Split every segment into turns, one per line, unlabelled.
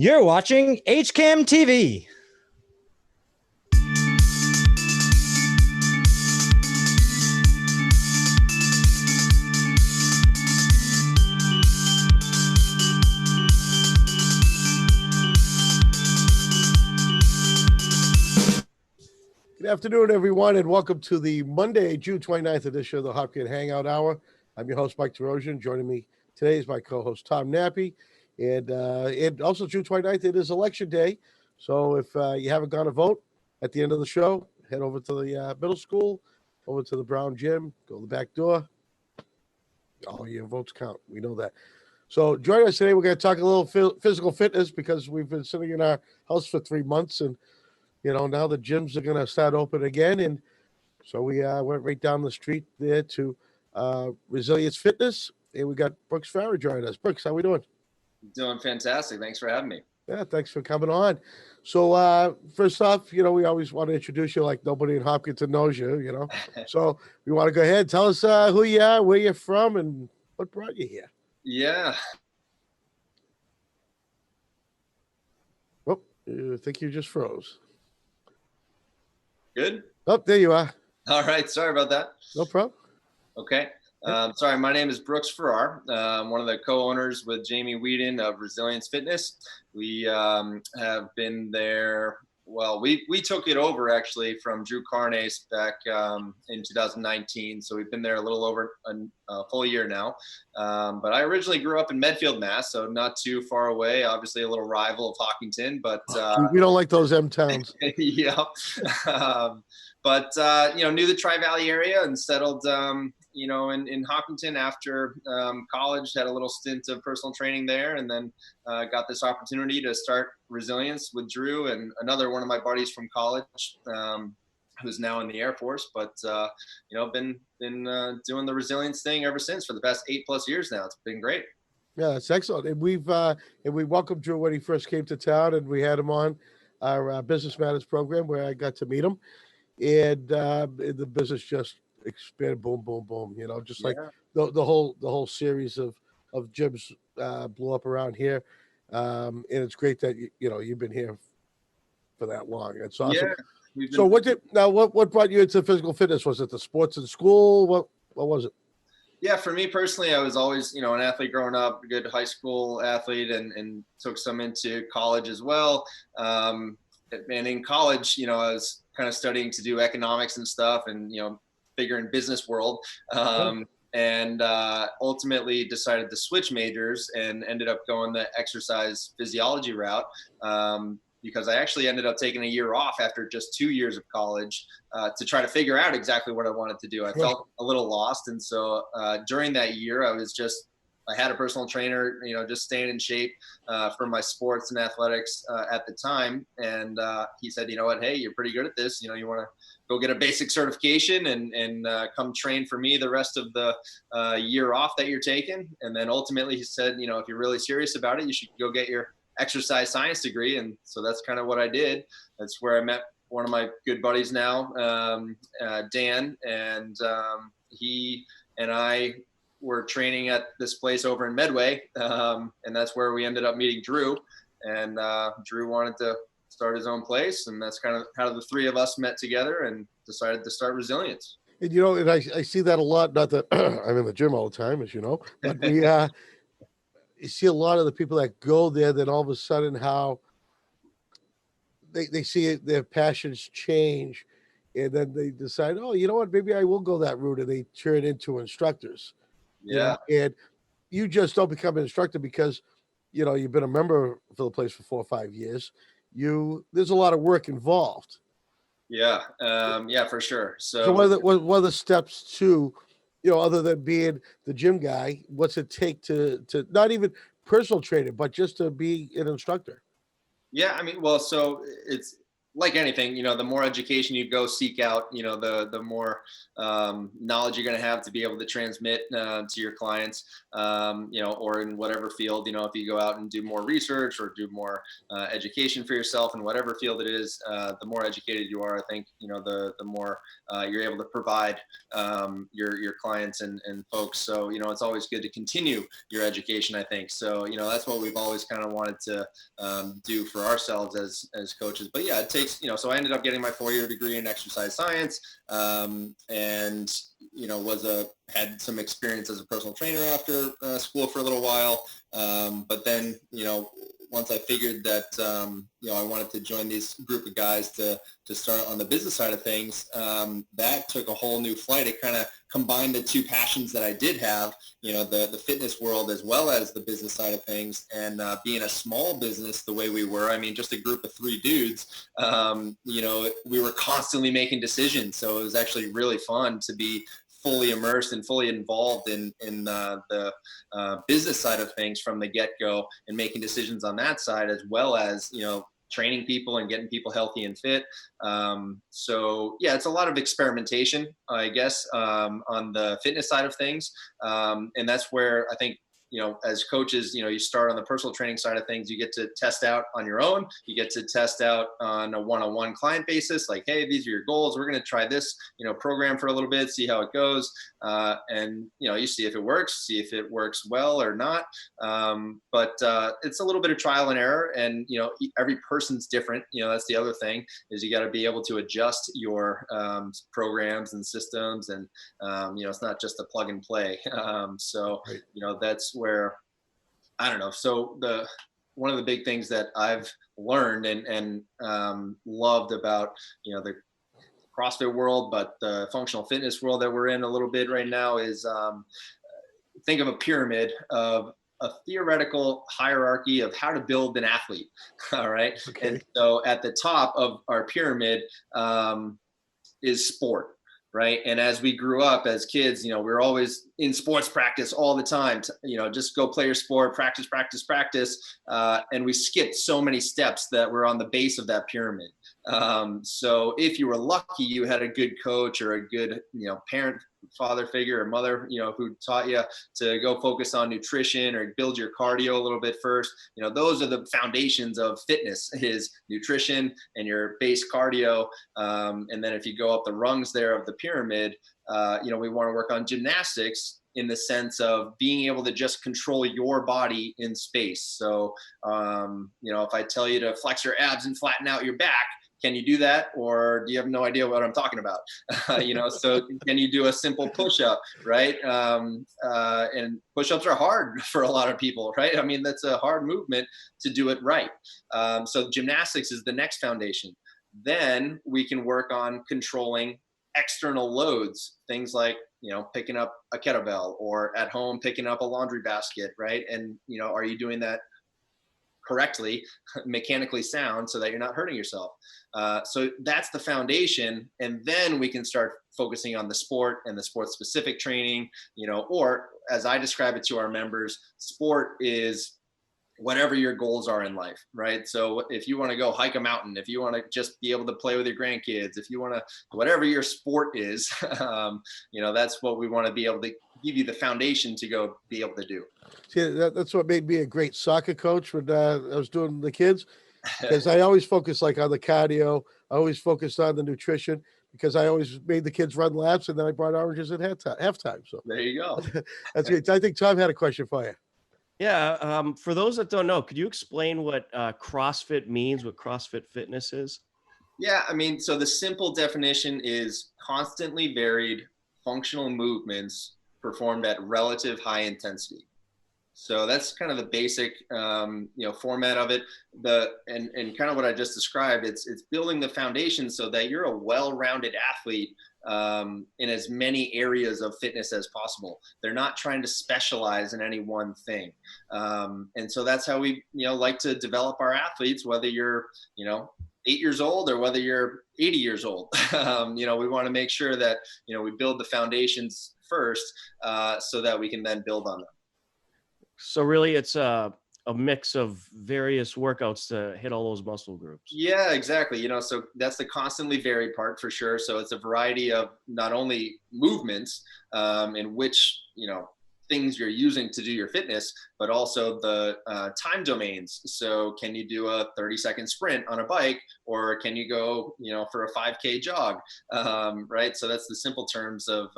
You're watching HCAM TV.
Good afternoon, everyone, and welcome to the Monday, June 29th edition of the Hopkinton Hangout Hour. I'm your host, Mike DeRosian. Joining me today is my co-host, Tom Nappy. And also June 29th, it is Election Day. So if you haven't gone to vote at the end of the show, head over to the middle school, over to the Brown Gym, go to the back door. All your votes count. We know that. So join us today. We're going to talk a little physical fitness because we've been sitting in our house for 3 months, and now the gyms are going to start open again. And so we went right down the street there to Resilience Fitness, and we got Brooks Farrar joining us. Brooks, how we doing?
Doing fantastic. Thanks for having me.
Yeah, thanks for coming on. So first off, we always want to introduce you like nobody in Hopkinton knows you, So we want to go ahead. Tell us who you are, where you're from, and what brought you here.
Yeah.
Oh, I think you just froze.
Good?
Oh, there you are.
All right. Sorry about that.
No problem.
Okay. Sorry, my name is Brooks Farrar. I'm one of the co-owners with Jamie Whedon of Resilience Fitness. We have been there. Well, we took it over actually from Drew Carnes back in 2019. So we've been there a little over a full year now. But I originally grew up in Medfield, Mass, so not too far away. Obviously, a little rival of Hopkinton, but
we don't like those M towns.
Yeah. But knew the Tri-Valley area and settled, in Hopkinton after college. Had a little stint of personal training there, and then got this opportunity to start Resilience with Drew and another one of my buddies from college, who's now in the Air Force. But been doing the Resilience thing ever since for the past 8+ years now. It's been great.
Yeah, that's excellent. And we welcomed Drew when he first came to town, and we had him on our Business Matters program where I got to meet him, and the business just expanded, boom, boom, boom. Just like the whole series of gyms blew up around here, and it's great that you've been here for that long. It's awesome. Yeah, so what brought you into physical fitness? Was it the sports in school? What was it?
Yeah, for me personally, I was always, an athlete growing up, a good high school athlete, and took some into college as well. And in college, I was kind of studying to do economics and stuff, and, bigger in business world. And ultimately decided to switch majors and ended up going the exercise physiology route. Because I actually ended up taking a year off after just 2 years of college to try to figure out exactly what I wanted to do. I felt a little lost. And so during that year, I had a personal trainer, just staying in shape for my sports and athletics at the time. And he said, you know what, hey, you're pretty good at this. You want to go get a basic certification and come train for me the rest of the year off that you're taking. And then ultimately he said, if you're really serious about it, you should go get your exercise science degree. And so that's kind of what I did. That's where I met one of my good buddies now, Dan, and he and I were training at this place over in Medway. And that's where we ended up meeting Drew, and Drew wanted to start his own place. And that's kind of how the three of us met together and decided to start Resilience.
And, and I see that a lot, not that I'm in the gym all the time, as you know, but we, you see a lot of the people that go there, then all of a sudden how they see their passions change, and then they decide, oh, you know what, maybe I will go that route, and they turn into instructors.
Yeah.
And you just don't become an instructor because, you've been a member for the place for 4 or 5 years. There's a lot of work involved.
Yeah. Yeah, for sure.
So what are the steps to, other than being the gym guy, what's it take to not even personal training, but just to be an instructor?
Yeah, so like anything, the more education you go seek out, the more knowledge you're going to have to be able to transmit to your clients, or in whatever field, if you go out and do more research or do more education for yourself in whatever field it is, the more educated you are, I think, the more you're able to provide your clients and folks. So, it's always good to continue your education, I think. So, that's what we've always kind of wanted to do for ourselves as coaches. But yeah, it takes, so I ended up getting my 4-year degree in exercise science, and, had some experience as a personal trainer after school for a little while. But then, once I figured that, I wanted to join this group of guys to start on the business side of things, that took a whole new flight. It kind of combined the two passions that I did have, the fitness world as well as the business side of things. And being a small business the way we were, just a group of 3 dudes, we were constantly making decisions. So it was actually really fun to be fully immersed and fully involved in the business side of things from the get-go, and making decisions on that side, as well as training people and getting people healthy and fit. So yeah, it's a lot of experimentation, I guess, on the fitness side of things, and that's where I think, as coaches, you start on the personal training side of things. You get to test out on your own. You get to test out on a one-on-one client basis. Like, hey, these are your goals. We're going to try this, program for a little bit, see how it goes. And, you see if it works, see if it works well or not. But it's a little bit of trial and error. And, every person's different. That's the other thing, is you got to be able to adjust your programs and systems. And, it's not just a plug and play. So, that's where, I don't know. So one of the big things that I've learned and loved about, the CrossFit world, but the functional fitness world that we're in a little bit right now is, think of a pyramid of a theoretical hierarchy of how to build an athlete. All right. Okay. And so at the top of our pyramid is sport. Right. And as we grew up as kids, we were always in sports practice all the time, just go play your sport, practice. And we skipped so many steps that were on the base of that pyramid. So if you were lucky, you had a good coach or a good, parent, father figure or mother, who taught you to go focus on nutrition or build your cardio a little bit first. Those are the foundations of fitness, is nutrition and your base cardio. And then if you go up the rungs there of the pyramid, we want to work on gymnastics in the sense of being able to just control your body in space. So, if I tell you to flex your abs and flatten out your back, can you do that? Or do you have no idea what I'm talking about? So can you do a simple push-up, right? And push-ups are hard for a lot of people, right? That's a hard movement to do it right. So gymnastics is the next foundation. Then we can work on controlling external loads, things like, picking up a kettlebell, or at home picking up a laundry basket, right? And, are you doing that correctly, mechanically sound, so that you're not hurting yourself? So that's the foundation. And then we can start focusing on the sport and the sport specific training, or as I describe it to our members, sport is whatever your goals are in life, right? So if you want to go hike a mountain, if you want to just be able to play with your grandkids, if you want to, whatever your sport is, that's what we want to be able to give you the foundation to go be able to do.
See, that's what made me a great soccer coach when I was doing the kids, because I always focused on the cardio. I always focused on the nutrition, because I always made the kids run laps, and then I brought oranges at halftime. So
there you go.
That's great. I think Tom had a question for you.
Yeah. For those that don't know, could you explain what CrossFit means, what CrossFit fitness is?
Yeah. So the simple definition is constantly varied functional movements performed at relative high intensity. So that's kind of the basic, format of it. And kind of what I just described, it's building the foundation so that you're a well-rounded athlete in as many areas of fitness as possible. They're not trying to specialize in any one thing. And so that's how we, like to develop our athletes, whether you're, 8 years old or whether you're 80 years old. We want to make sure that, we build the foundations first, so that we can then build on them.
So really it's a mix of various workouts to hit all those muscle groups.
Yeah, exactly. So that's the constantly varied part for sure. So it's a variety of not only movements, in which, things you're using to do your fitness, but also the time domains. So can you do a 30-second sprint on a bike, or can you go, for a 5K jog? Right. So that's the simple terms of,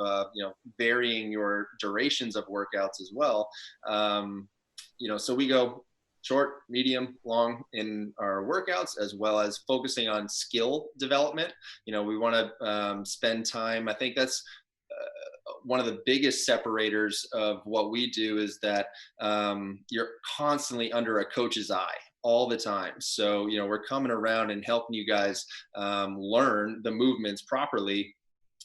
varying your durations of workouts as well. So we go short, medium, long in our workouts, as well as focusing on skill development. We want to spend time. I think that's one of the biggest separators of what we do is that you're constantly under a coach's eye all the time. So, we're coming around and helping you guys learn the movements properly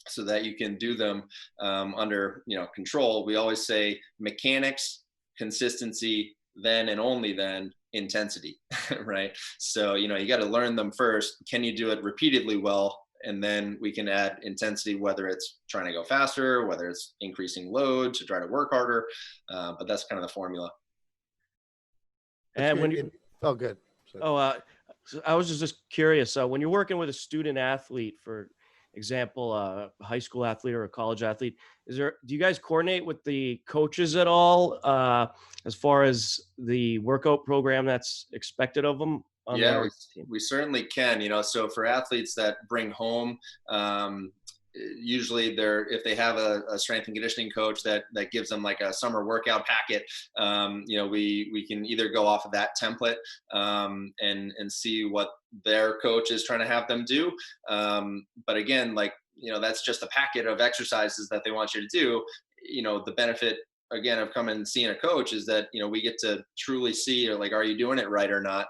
so that you can do them under, control. We always say mechanics, consistency, then and only then intensity, right? So, you got to learn them first. Can you do it repeatedly well? And then we can add intensity, whether it's trying to go faster, whether it's increasing load to try to work harder. But that's kind of the formula.
And when you,
oh, good.
So I was just curious. When you're working with a student athlete, for example, a high school athlete or a college athlete, do you guys coordinate with the coaches at all as far as the workout program that's expected of them?
Yeah, we certainly can. So for athletes that bring home, usually if they have a strength and conditioning coach that gives them like a summer workout packet, we can either go off of that template and see what their coach is trying to have them do. But again, that's just a packet of exercises that they want you to do. The benefit again of coming and seeing a coach is that we get to truly see, are you doing it right or not.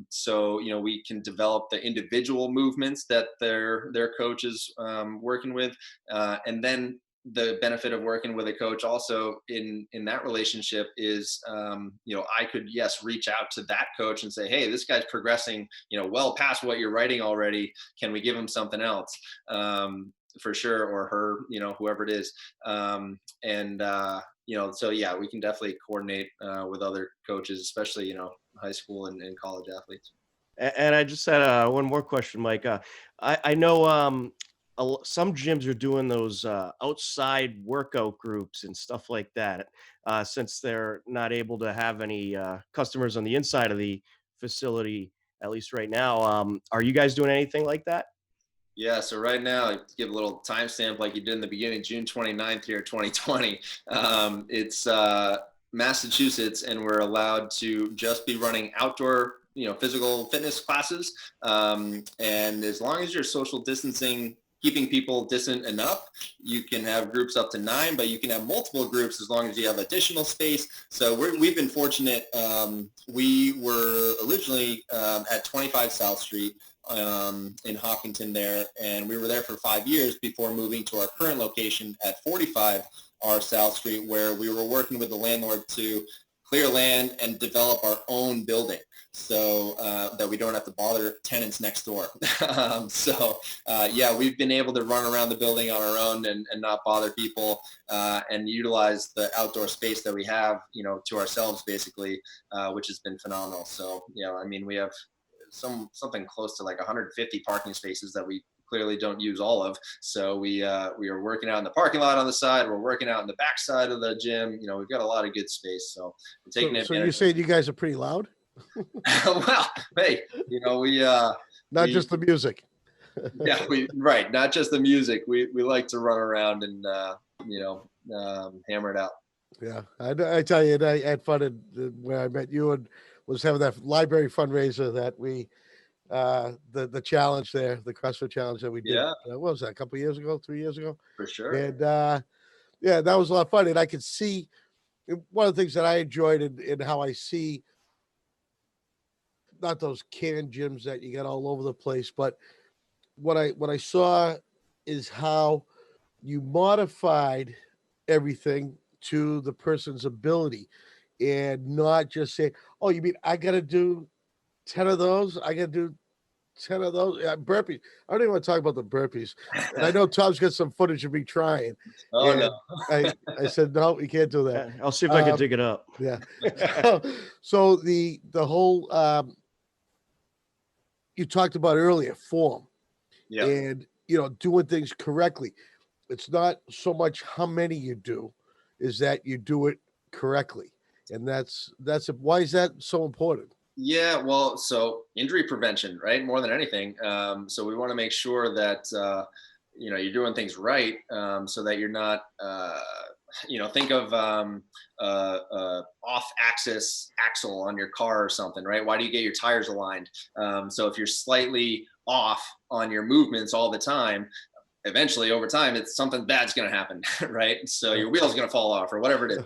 So we can develop the individual movements that their coach is working with, and then the benefit of working with a coach also in that relationship is I could reach out to that coach and say, hey, this guy's progressing well past what you're writing already, can we give him something else? For sure, or her, whoever it is. So yeah, we can definitely coordinate with other coaches, especially, high school and college athletes.
And I just had one more question, Mike. I know some gyms are doing those outside workout groups and stuff like that, since they're not able to have any customers on the inside of the facility, at least right now. Are you guys doing anything like that?
Yeah, so right now, to give a little timestamp like you did in the beginning, June 29th here, 2020, it's Massachusetts, and we're allowed to just be running outdoor, physical fitness classes. And as long as you're social distancing, keeping people distant enough, you can have groups up to 9, but you can have multiple groups as long as you have additional space. So we've been fortunate. We were originally at 25 South Street in Hopkinton there, and we were there for 5 years before moving to our current location at 45 R South Street, where we were working with the landlord to clear land and develop our own building so that we don't have to bother tenants next door. We've been able to run around the building on our own and not bother people and utilize the outdoor space that we have, to ourselves basically, which has been phenomenal. So, we have something close to like 150 parking spaces that we clearly don't use all of. So we are working out in the parking lot on the side. We're working out in the back side of the gym. We've got a lot of good space. So we're taking advantage.
So you're saying you guys are pretty loud?
Well, hey, we
not just the music.
Yeah, right. Not just the music. We like to run around and hammer it out.
Yeah, I tell you, I had fun when I met you and was having that library fundraiser that we, the challenge there, the CrossFit challenge that we did.
Yeah.
What was that? A couple of years ago, 3 years ago?
For sure.
And that was a lot of fun. And I could see one of the things that I enjoyed in how I see not those canned gyms that you got all over the place, but what I saw is how you modified everything to the person's ability and not just say, oh, you mean I got to do 10 of those? I got to do 10 of those. Yeah, burpees. I don't even want to talk about the burpees. And I know Tom's got some footage of me trying.
Oh
And
no.
I said, no, you can't do that.
I'll see if I can dig it up.
Yeah. So the whole you talked about earlier, form
Yeah.
and doing things correctly. It's not so much how many you do, is that you do it correctly. And that's why is that so important?
Yeah, well, so injury prevention, right? More than anything. So we want to make sure that you're doing things right, so that you're not, think of off-axis axle on your car or something, right? Why do you get your tires aligned? So if you're slightly off on your movements all the time, eventually over time it's something bad's going to happen, right? So your wheel's going to fall off or whatever it is.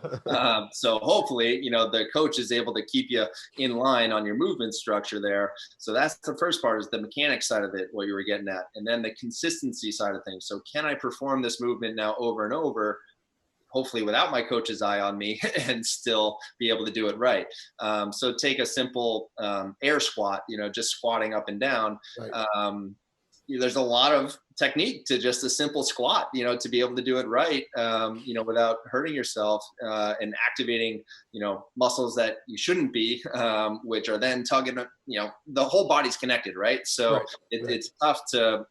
So hopefully the coach is able to keep you in line on your movement structure there. So that's the first part, is the mechanics side of it, what you were getting at, and then the consistency side of things. So can I perform this movement now over and over, hopefully without my coach's eye on me, and still be able to do it right? So take a simple air squat, just squatting up and down.
Right.
There's a lot of technique to just a simple squat, to be able to do it right, without hurting yourself, and activating, muscles that you shouldn't be, which are then tugging, the whole body's connected, right? So
Right.
It's tough to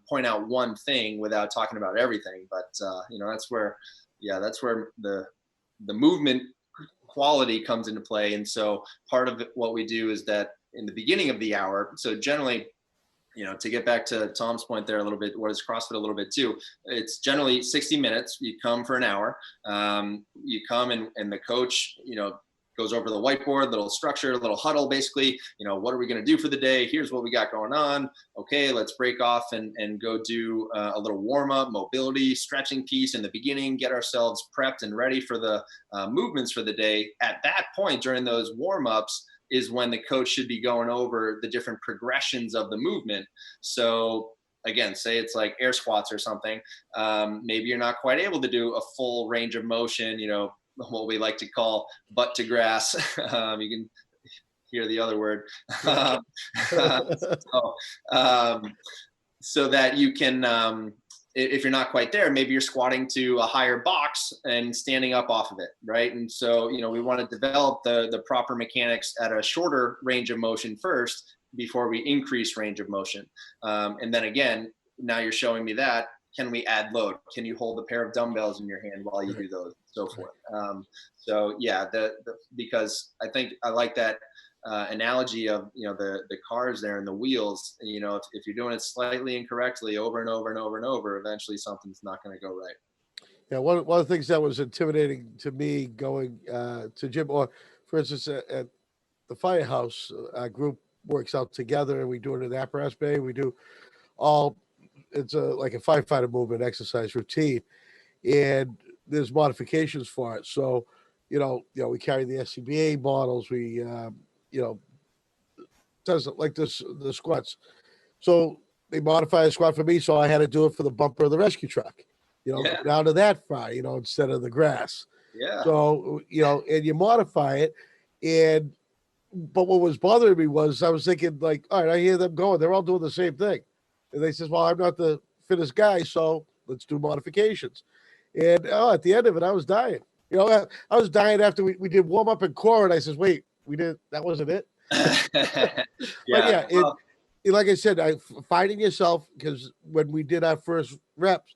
point out one thing without talking about everything. But, that's where the movement quality comes into play. And so part of what we do is that in the beginning of the hour, so generally, to get back to Tom's point there a little bit, what is CrossFit a little bit too? It's generally 60 minutes. You come for an hour. You come and the coach, goes over the whiteboard, little structure, little huddle, basically, what are we going to do for the day? Here's what we got going on. Okay, let's break off and go do a little warm up, mobility, stretching piece in the beginning, get ourselves prepped and ready for the movements for the day. At that point, during those warm ups, is when the coach should be going over the different progressions of the movement. So again, say it's like air squats or something. Maybe you're not quite able to do a full range of motion, what we like to call butt to grass. You can hear the other word. So that you can, if you're not quite there, maybe you're squatting to a higher box and standing up off of it, right? And so, we want to develop the proper mechanics at a shorter range of motion first before we increase range of motion. And then again, now you're showing me that. Can we add load? Can you hold a pair of dumbbells in your hand while you do those, and so forth? So yeah, because I think I like that analogy of the cars there and the wheels. If you're doing it slightly incorrectly over and over and over and over, eventually something's not going to go right.
Yeah, one of the things that was intimidating to me going to gym, or for instance at the Firehouse Group works out together, and we do it in Apparatus Bay. We do it's like a firefighter movement exercise routine, and there's modifications for it. So, we carry the SCBA models. We, does it like this the squats. So they modify the squat for me, so I had to do it for the bumper of the rescue truck.
Yeah.
Go down to that far, instead of the grass.
Yeah.
So and you modify it, but what was bothering me was I was thinking, like, all right, I hear them going, they're all doing the same thing, and they says, well, I'm not the fittest guy, so let's do modifications. And at the end of it, I was dying. I was dying after we did warm up and core, and I says, wait, that wasn't it.
Yeah.
But like I said, finding yourself, because when we did our first reps,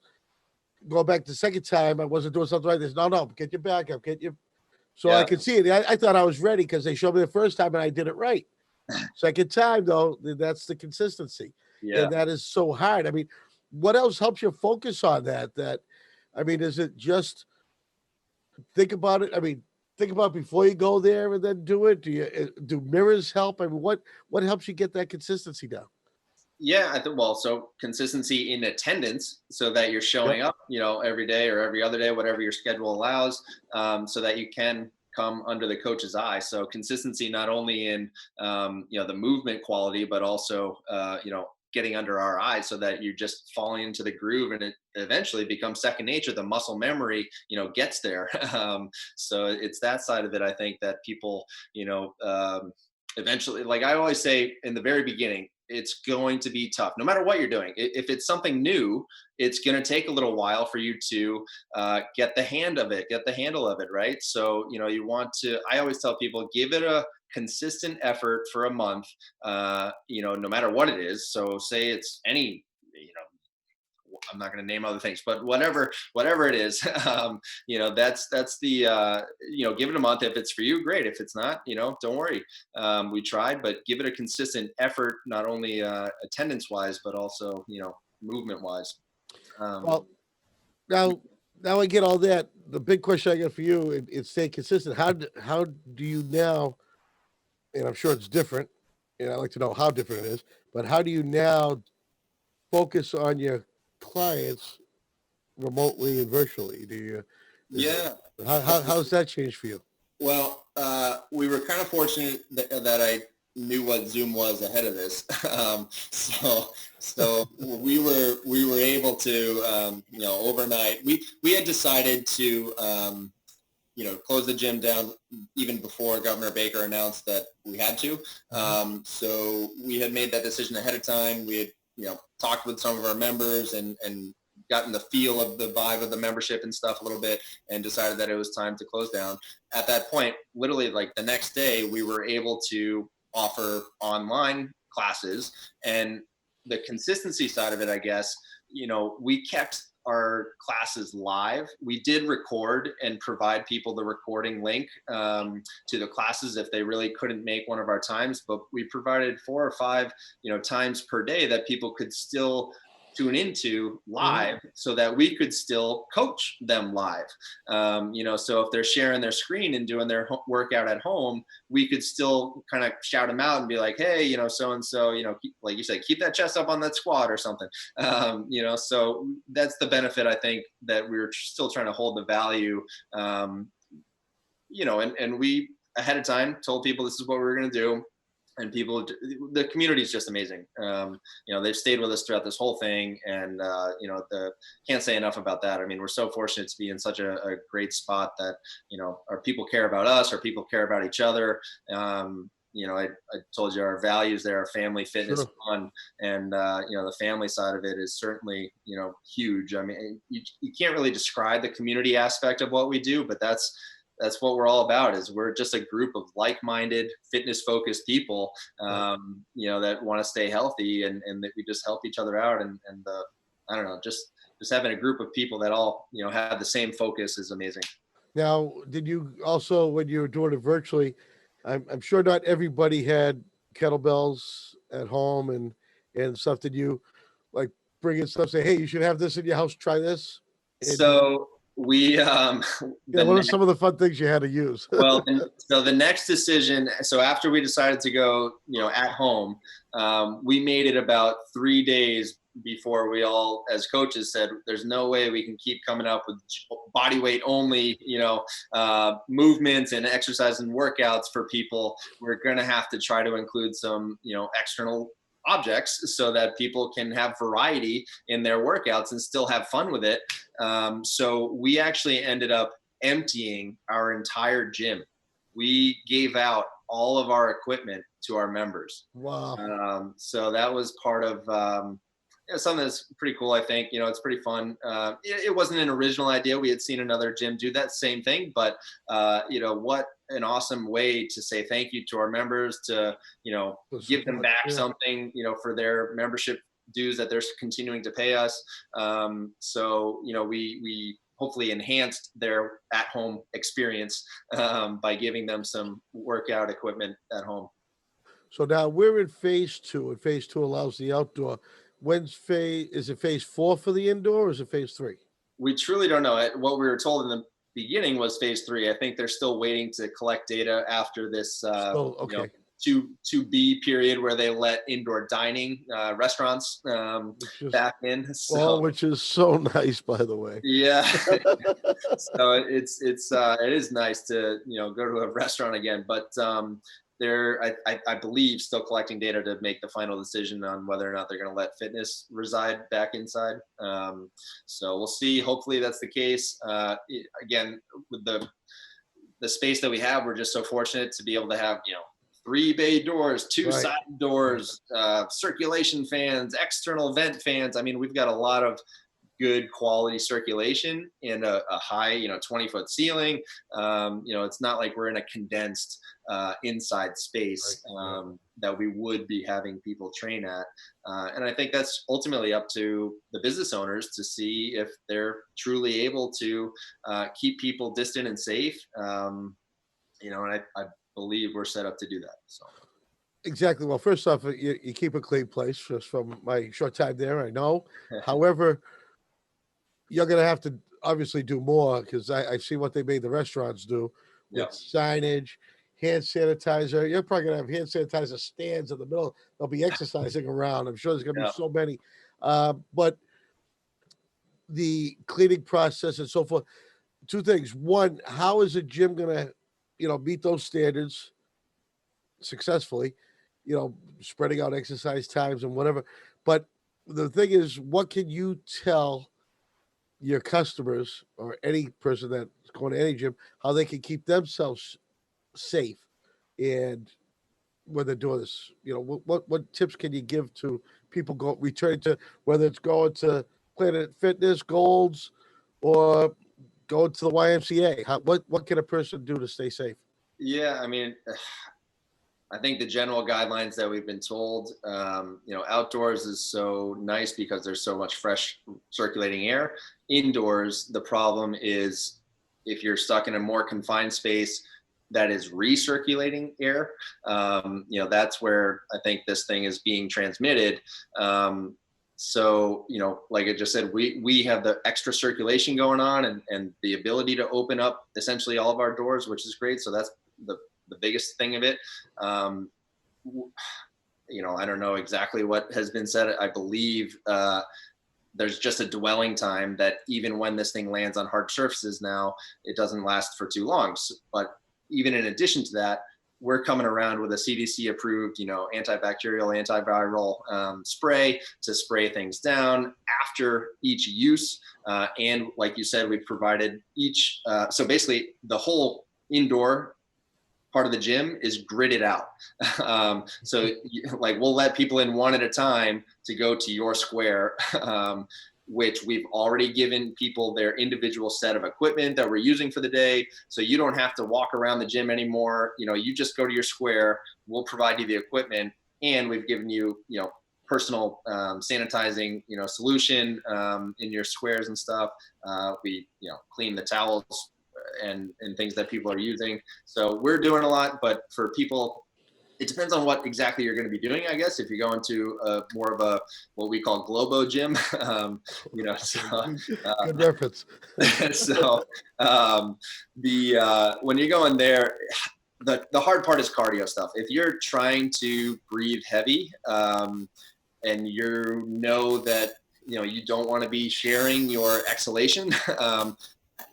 go back the second time, I wasn't doing something like this. No, get your back up, get your. So
Yeah.
I could see it. I thought I was ready because they showed me the first time and I did it right. Second time, though, that's the consistency.
Yeah.
And that is so hard. I mean, what else helps you focus on that? Is it just think about it? I mean, think about before you go there and then do it. Do mirrors help? I mean, what helps you get that consistency down?
Yeah, I think, well, so consistency in attendance, so that you're showing up, every day or every other day, whatever your schedule allows, so that you can come under the coach's eye. So consistency, not only in, the movement quality, but also, getting under our eyes, so that you're just falling into the groove, and it eventually becomes second nature. The muscle memory, gets there. So it's that side of it, I think, that people, eventually, like I always say in the very beginning, it's going to be tough no matter what you're doing. If it's something new, it's going to take a little while for you to get the handle of it, right? So you want to, I always tell people, give it a consistent effort for a month, no matter what it is. So say it's any, I'm not going to name other things, but whatever it is, that's the, give it a month. If it's for you, great. If it's not, don't worry. We tried, but give it a consistent effort, not only attendance wise, but also, movement wise.
Well, now I get all that. The big question I got for you is stay consistent. How do you now, and I'm sure it's different, and I'd like to know how different it is, but how do you now focus on your clients remotely and virtually?
Yeah.
How's that changed for you?
Well, we were kind of fortunate that I knew what Zoom was ahead of this. So we were able to, overnight, we had decided to, close the gym down even before Governor Baker announced that we had to. So we had made that decision ahead of time. We had, talked with some of our members and gotten the feel of the vibe of the membership and stuff a little bit, and decided that it was time to close down. At that point, literally like the next day, we were able to offer online classes, and the consistency side of it, I guess, we kept our classes live. We did record and provide people the recording link to the classes if they really couldn't make one of our times, but we provided 4 or 5 times per day that people could still tune into live, so that we could still coach them live. So if they're sharing their screen and doing their workout at home, we could still kind of shout them out and be like, hey, so-and-so, like you said, keep that chest up on that squat or something. So that's the benefit, I think, that we're still trying to hold the value, and we ahead of time told people this is what we were going to do. And people, the community is just amazing. They've stayed with us throughout this whole thing, and can't say enough about that. I mean, we're so fortunate to be in such a great spot that our people care about us, our people care about each other. I told you our values there are family, fitness, fun, and the family side of it is certainly huge. I mean, you can't really describe the community aspect of what we do, but that's what we're all about. Is we're just a group of like-minded, fitness-focused people, that want to stay healthy, and that we just help each other out. And I don't know, just having a group of people that all have the same focus is amazing.
Now, did you also, when you were doing it virtually, I'm sure not everybody had kettlebells at home and stuff. Did you like bring in stuff, say, hey, you should have this in your house, try this?
So we
what are some of the fun things you had to use?
Well, so the next decision, so after we decided to go at home, we made it about 3 days before we all, as coaches, said there's no way we can keep coming up with body weight only movements and exercise and workouts for people. We're going to have to try to include some external objects so that people can have variety in their workouts and still have fun with it. So we actually ended up emptying our entire gym. We gave out all of our equipment to our members.
Wow.
So that was part of something that's pretty cool, I think. It's pretty fun. It wasn't an original idea. We had seen another gym do that same thing, but what an awesome way to say thank you to our members, to give them back something for their membership dues that they're continuing to pay us. So we hopefully enhanced their at-home experience by giving them some workout equipment at home.
So now we're in phase 2, and phase 2 allows the outdoor. Is it phase 4 for the indoor, or is it phase 3?
We truly don't know. What we were told in the beginning was phase 3. I think they're still waiting to collect data after this 2B period where they let indoor dining restaurants back in.
Which is so nice, by the way.
Yeah. So it is nice to go to a restaurant again, but they're I believe still collecting data to make the final decision on whether or not they're going to let fitness reside back inside. So we'll see. Hopefully that's the case. Again, with the space that we have, we're just so fortunate to be able to have 3 bay doors, 2
Right.
side doors, circulation fans, external vent fans. I mean, we've got a lot of good quality circulation and a high, 20-foot ceiling. It's not like we're in a condensed inside space that we would be having people train at. And I think that's ultimately up to the business owners to see if they're truly able to keep people distant and safe. And I believe we're set up to do that. So.
Exactly. Well, first off, you keep a clean place, just from my short time there, I know. However, you're going to have to obviously do more, because I see what they made the restaurants do with signage, hand sanitizer. You're probably going to have hand sanitizer stands in the middle. They'll be exercising around. I'm sure there's going to be so many. But the cleaning process and so forth, 2 things. One, how is a gym going to, meet those standards successfully, spreading out exercise times and whatever. But the thing is, what can you tell your customers or any person that's going to any gym how they can keep themselves safe and when they're doing this? What tips can you give to people returning to, whether it's going to Planet Fitness, Golds, or going to the YMCA? What can a person do to stay safe?
Yeah, I mean, I think the general guidelines that we've been told, outdoors is so nice because there's so much fresh circulating air. Indoors, the problem is if you're stuck in a more confined space that is recirculating air, that's where I think this thing is being transmitted. So, like I just said, we have the extra circulation going on and the ability to open up essentially all of our doors, which is great. So that's the biggest thing of it. I don't know exactly what has been said. I believe there's just a dwelling time that even when this thing lands on hard surfaces now, it doesn't last for too long. But even in addition to that, we're coming around with a CDC approved, antibacterial, antiviral spray to spray things down after each use. And like you said, we've provided so basically the whole indoor part of the gym is gridded out. We'll let people in one at a time to go to your square, which we've already given people their individual set of equipment that we're using for the day. So you don't have to walk around the gym anymore. You just go to your square, we'll provide you the equipment, and we've given you, personal sanitizing, solution in your squares and stuff. We, clean the towels and things that people are using. So we're doing a lot, but for people, it depends on what exactly you're going to be doing, I guess. If you're going to more of a, what we call Globo gym,
Good reference.
So when you're going there, the hard part is cardio stuff. If you're trying to breathe heavy and that, you don't want to be sharing your exhalation,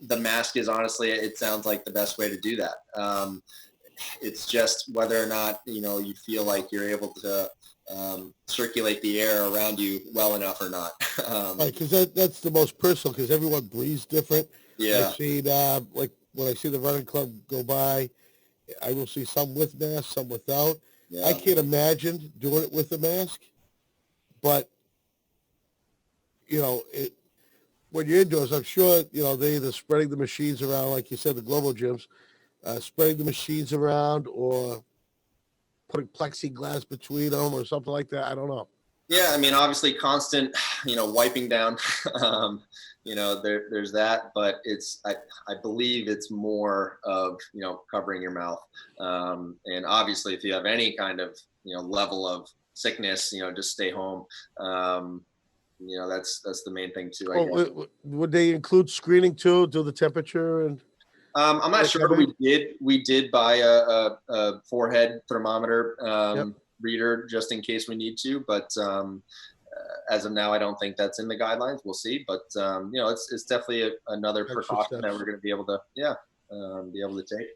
the mask is honestly, it sounds like the best way to do that. It's just whether or not, you feel like you're able to circulate the air around you well enough or not.
Right, because that's the most personal, because everyone breathes different.
Yeah.
I've seen, like when I see the running club go by, I will see some with masks, some without. Yeah. I can't imagine doing it with a mask, but, when you're indoors, I'm sure, they either spreading the machines around, like you said, the global gyms, spreading the machines around or putting plexiglass between them or something like that. I don't know.
Yeah, I mean, obviously constant, wiping down, there's that, but I believe it's more of, covering your mouth. And obviously if you have any kind of, level of sickness, just stay home. That's the main thing too. I guess.
Would they include screening too? Do the temperature and?
I'm not sure. We did buy a forehead thermometer reader just in case we need to, but as of now, I don't think that's in the guidelines. We'll see, but it's definitely another precaution that we're going to be able to take.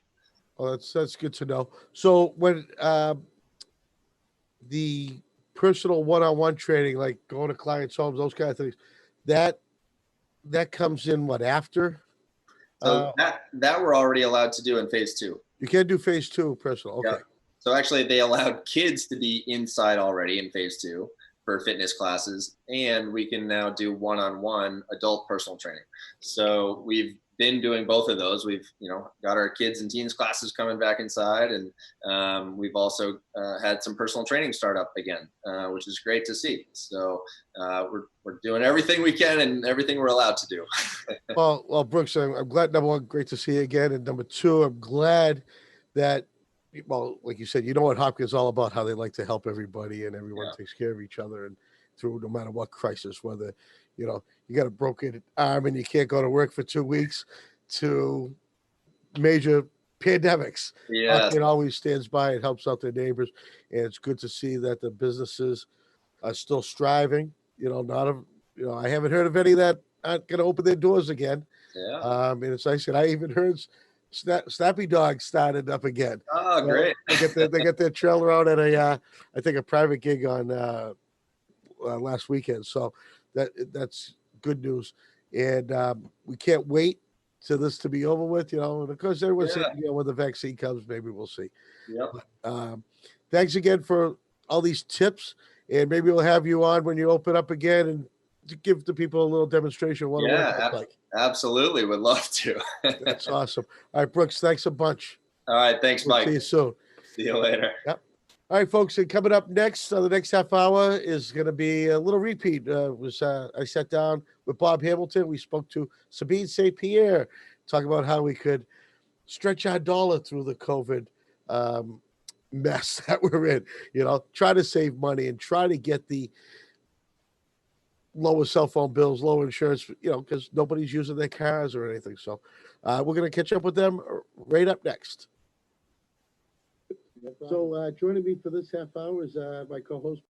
Oh, that's good to know. So when the personal one-on-one training, like going to clients' homes, those kind of things, that comes in after?
So that we're already allowed to do in phase 2.
You can't do phase 2 personal. Okay.
Yeah. So actually they allowed kids to be inside already in phase 2 for fitness classes, and we can now do one-on-one adult personal training. So we've been doing both of those. We've, got our kids and teens classes coming back inside, and we've also had some personal training start up again, which is great to see. So we're doing everything we can and everything we're allowed to do.
Well, Brooks, I'm glad, number one, great to see you again. And number two, I'm glad that, well, like you said, what Hopkins is all about, how they like to help everybody and everyone takes care of each other and through no matter what crisis, whether, you got a broken arm and you can't go to work for 2 weeks to major pandemics.
Yeah.
Hopkins always stands by and helps out their neighbors. And it's good to see that the businesses are still striving, I haven't heard of any that aren't going to open their doors again.
Yeah.
And it's nice. And I even heard Snappy Dog started up again.
Oh, great.
They get their trailer out at I think a private gig on last weekend. So that's good news. And we can't wait till this to be over with, and of course everyone's saying, when the vaccine comes, maybe we'll see.
Yep.
Thanks again for all these tips, and maybe we'll have you on when you open up again and to give the people a little demonstration of what it looks like.
Absolutely. Would love to.
That's awesome. All right, Brooks, thanks a bunch.
All right. Thanks, Mike.
See you soon.
See you later.
Yep. All right, folks, and coming up next, the next half hour is going to be a little repeat. I sat down with Bob Hamilton. We spoke to Sabine St. Pierre, talking about how we could stretch our dollar through the COVID mess that we're in, try to save money and try to get the lower cell phone bills, lower insurance, because nobody's using their cars or anything. So we're going to catch up with them right up next. So joining me for this half hour is my co-host.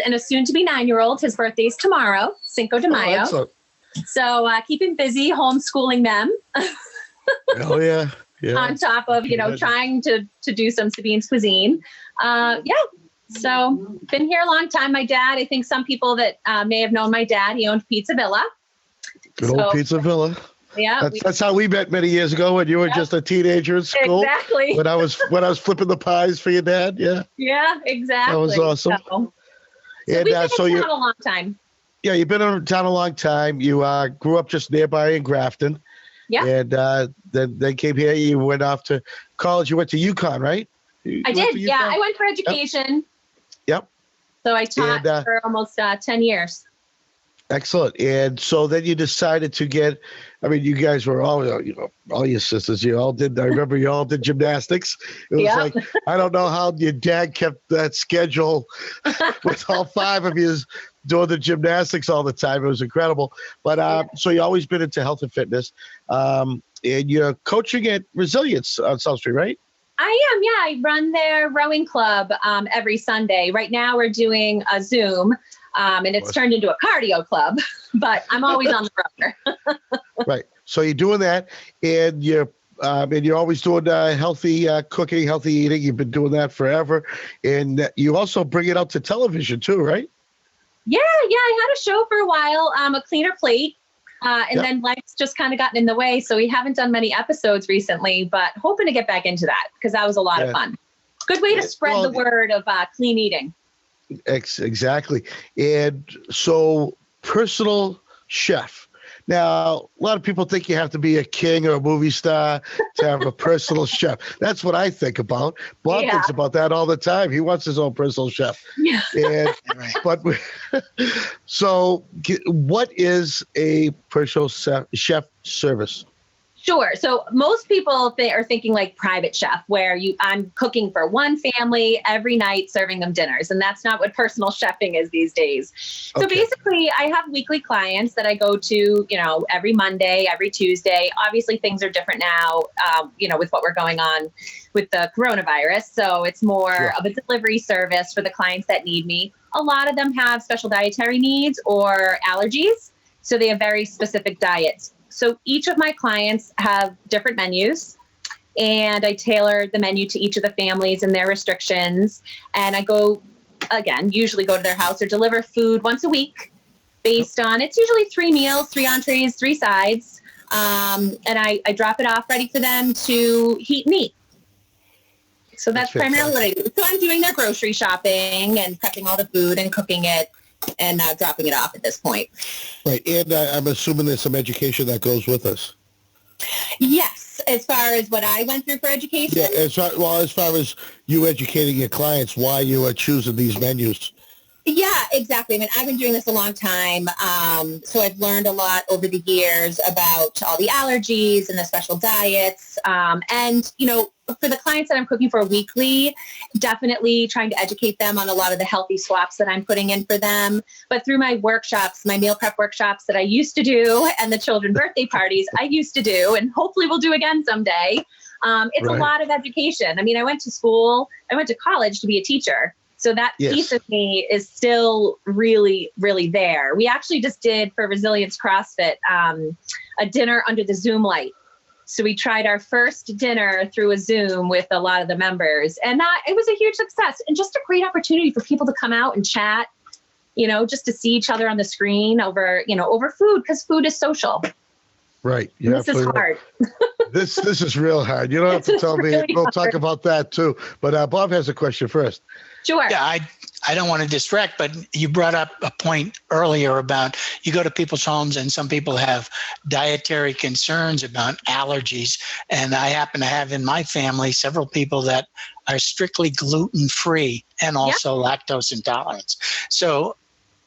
And a soon-to-be 9-year-old. His birthday's tomorrow, Cinco de Mayo.
Excellent.
So keeping busy homeschooling them.
Oh yeah.
On top of trying to do some Sabine's cuisine. So been here a long time. My dad, I think some people that may have known my dad, he owned Pizza Villa.
Good old Pizza Villa.
Yeah,
that's how we met many years ago when you were just a teenager in school.
Exactly.
When I was flipping the pies for your dad. Yeah.
Yeah, exactly.
That was awesome.
So we've been in town a long time.
Yeah, you've been in town a long time. You grew up just nearby in Grafton.
Yeah.
And then came here. You went off to college. You went to UConn, right?
I did. Yeah, I went for education.
Yep.
So I taught for almost 10 years.
Excellent. And so then you decided to get, you guys were all your sisters, you all did, I remember you all did gymnastics. It was like, I don't know how your dad kept that schedule with all 5 of you doing the gymnastics all the time. It was incredible. But so you always been into health and fitness. And you're coaching at Resilience on South Street, right?
I am. Yeah. I run their rowing club every Sunday. Right now we're doing a Zoom. And it's turned into a cardio club, but I'm always on the rower.
Right. So you're doing that, and you're always doing healthy cooking, healthy eating. You've been doing that forever, and you also bring it out to television too, right?
Yeah. I had a show for a while, a cleaner plate, and then life's just kind of gotten in the way, so we haven't done many episodes recently. But hoping to get back into that because that was a lot of fun. Good way to spread the word of clean eating.
Exactly. And so personal chef. Now, a lot of people think you have to be a king or a movie star to have a personal chef. That's what I think about. Bob thinks about that all the time. He wants his own personal chef.
Yeah.
And,
Right.
but so, what is a personal chef service?
Sure. So most people are thinking like private chef, where I'm cooking for one family every night, serving them dinners. And that's not what personal chefing is these days. So
Okay.
basically, I have weekly clients that I go to, every Monday, every Tuesday. Obviously, things are different now, with what we're going on with the coronavirus. So it's more of a delivery service for the clients that need me. A lot of them have special dietary needs or allergies. So they have very specific diets. So each of my clients have different menus, and I tailor the menu to each of the families and their restrictions. And I usually go to their house or deliver food once a week based on, it's usually 3 meals, 3 entrees, 3 sides. And I drop it off ready for them to heat and eat. So that's primarily what I do. So I'm doing their grocery shopping and prepping all the food and cooking it and dropping it off at this point.
Right. And I'm assuming there's some education that goes with us.
Yes. As far as what I went through for education.
Yeah. As far as you educating your clients, why you are choosing these menus.
Yeah, exactly. I mean, I've been doing this a long time. So I've learned a lot over the years about all the allergies and the special diets. And, for the clients that I'm cooking for weekly, definitely trying to educate them on a lot of the healthy swaps that I'm putting in for them. But through my workshops, my meal prep workshops that I used to do, and the children birthday parties I used to do, and hopefully we'll do again someday, it's a lot of education. I mean, I went to college to be a teacher. So that piece of me is still really, really there. We actually just did for Resilience CrossFit a dinner under the Zoom light. So we tried our first dinner through a Zoom with a lot of the members, and it was a huge success and just a great opportunity for people to come out and chat, just to see each other on the screen over food, because food is social.
Right.
This is hard.
This is real hard. You don't have to tell me.
Really
We'll
hard.
talk about that too. But Bob has a question first.
Sure.
Yeah, I don't want to distract, but you brought up a point earlier about you go to people's homes and some people have dietary concerns about allergies. And I happen to have in my family several people that are strictly gluten-free and also lactose intolerance. So